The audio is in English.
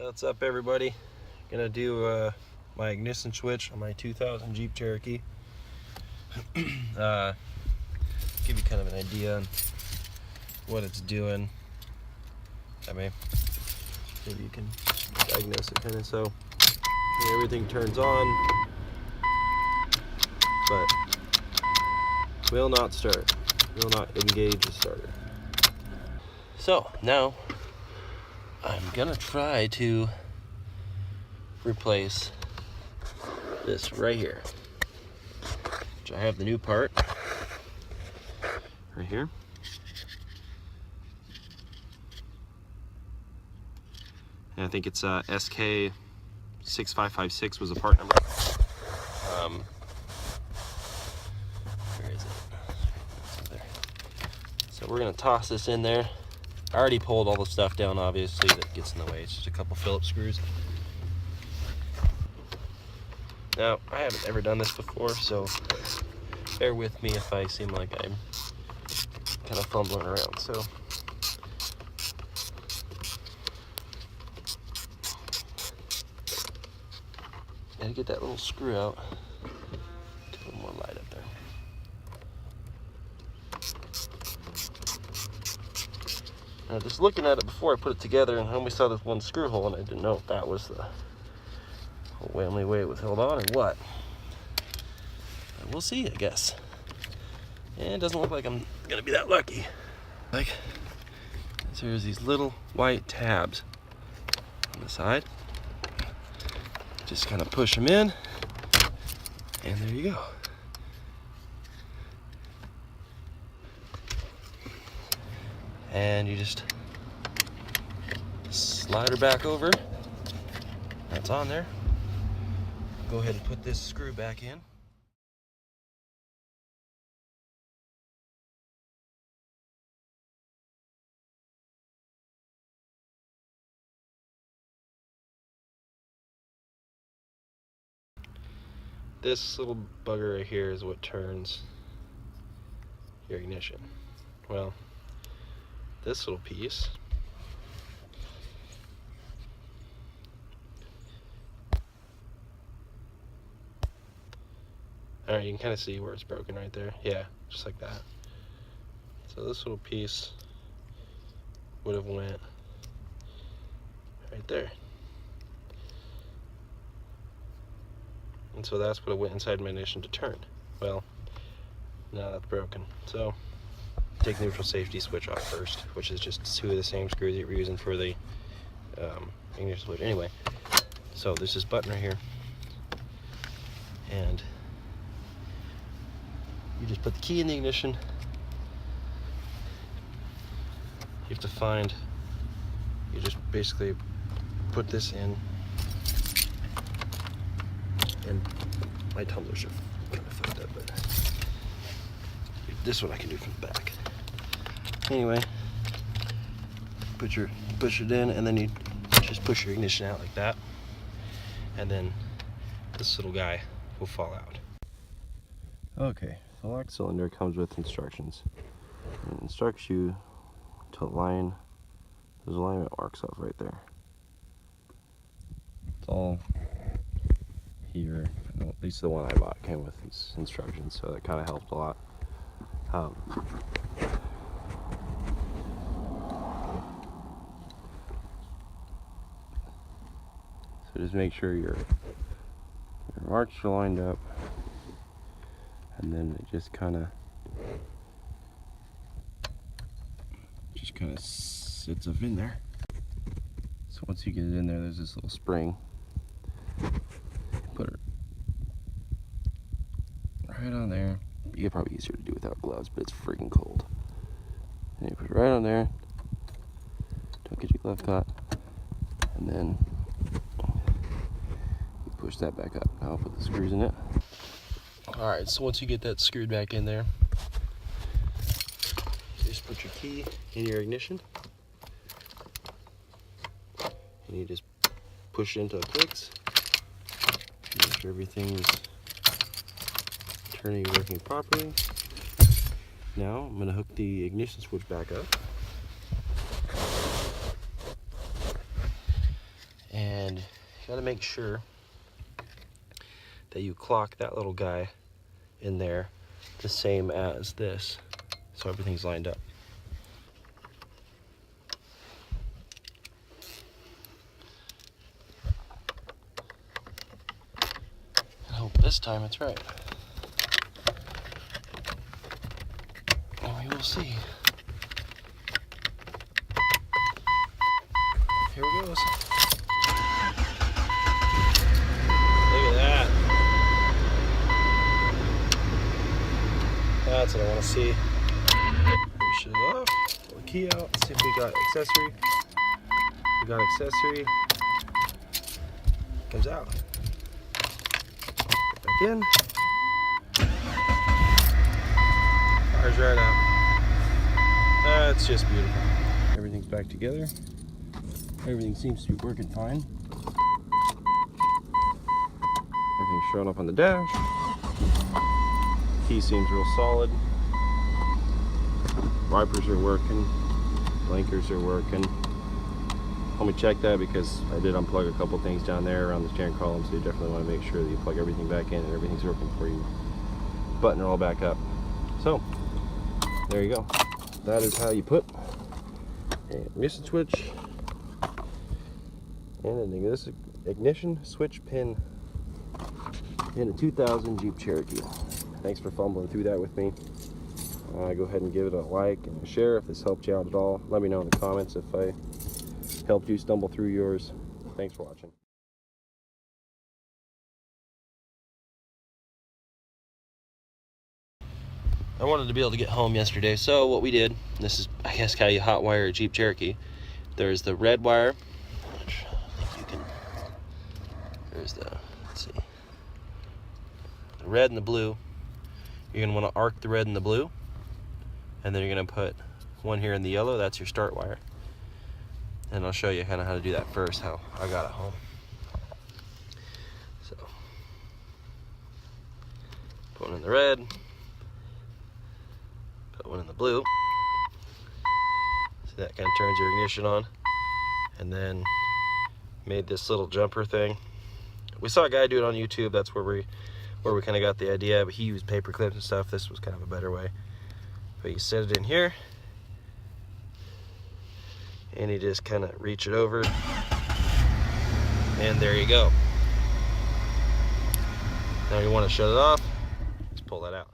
What's up, everybody? Gonna do my ignition switch on my 2000 Jeep Cherokee. Give you kind of an idea on what it's doing. I mean, maybe you can diagnose it kind of. So everything turns on, but will not start. Will not engage the starter. So now I'm gonna try to replace this right here, which I have the new part right here. And I think it's SK6556 was the part number. Where is it? It's there. So we're gonna toss this in there. I already pulled all the stuff down, obviously, that gets in the way. It's just a couple Phillips screws. Now, I haven't ever done this before, so bear with me if I seem like I'm kind of fumbling around. So gotta get that little screw out. Get a little more light up there. Now, just looking at it before I put it together, and I only saw this one screw hole, and I didn't know if that was the only way it was held on or what. But we'll see, I guess. And it doesn't look like I'm gonna be that lucky. So there's these little white tabs on the side. Just kind of push them in, and there you go. And you just slide her back over. That's on there. Go ahead and put this screw back in. This little bugger right here is what turns your ignition. Well, this little piece alright, you can kind of see where it's broken right there. Yeah, just like that. So this little piece would have went right there. And so that's what it went inside my ignition to turn. Well, now that's broken. So take the neutral safety switch off first, which is just two of the same screws that you're using for the ignition switch. Anyway, so there's this button right here, and you just put the key in the ignition. You have to find, you just basically put this in, and my tumblers are kind of fucked up, but this is what I can do from the back. Anyway, push it in, and then you just push your ignition out like that, and then this little guy will fall out. Okay, the lock cylinder comes with instructions. It instructs you to align those alignment marks up right there. It's all here. Well, at least the one I bought came with these instructions, so that kind of helped a lot. So just make sure your marks are lined up, and then it just kind of sits up in there. So once you get it in there, there's this little spring. Put it right on there. It'd probably be easier to do without gloves, but it's freaking cold. And you put it right on there. Don't get your glove caught. And then you push that back up. Now I'll put the screws in it. Alright, so once you get that screwed back in there, you just put your key in your ignition. And you just push it until it clicks. Make sure everything is turning and working properly. Now I'm going to hook the ignition switch back up. And you gotta make sure that you clock that little guy in there the same as this, so everything's lined up. I hope this time it's right. And we will see. Here it goes. Look at that. That's what I want to see. Shut it off. Pull the key out. Let's see if we got accessory. We got accessory. Comes out. Put back in. Fires right out. That's just beautiful. Everything's back together. Everything seems to be working fine. Everything's showing up on the dash. Key seems real solid. Wipers are working. Blinkers are working. Let me check that because I did unplug a couple things down there around the steering column, so you definitely want to make sure that you plug everything back in and everything's working before you button it all back up. So, there you go. That is how you put a ignition switch and an ignition switch pin in a 2000 Jeep Cherokee. Thanks for fumbling through that with me. Go ahead and give it a like and a share if this helped you out at all. Let me know in the comments if I helped you stumble through yours. Thanks for watching. I wanted to be able to get home yesterday, so what we did, this is, I guess, how you hot wire a Jeep Cherokee. There's the red wire, which I think you can, there's the, let's see, the red and the blue. You're gonna wanna arc the red and the blue, and then you're gonna put one here in the yellow, that's your start wire. And I'll show you kind of how to do that first, how I got it home. So, put one in the red, put one in the blue. See, that kind of turns your ignition on. And then made this little jumper thing. We saw a guy do it on YouTube, that's where we kind of got the idea, but he used paper clips and stuff. This was kind of a better way. But you set it in here, and you just kind of reach it over, and there you go. Now you want to shut it off, just pull that out.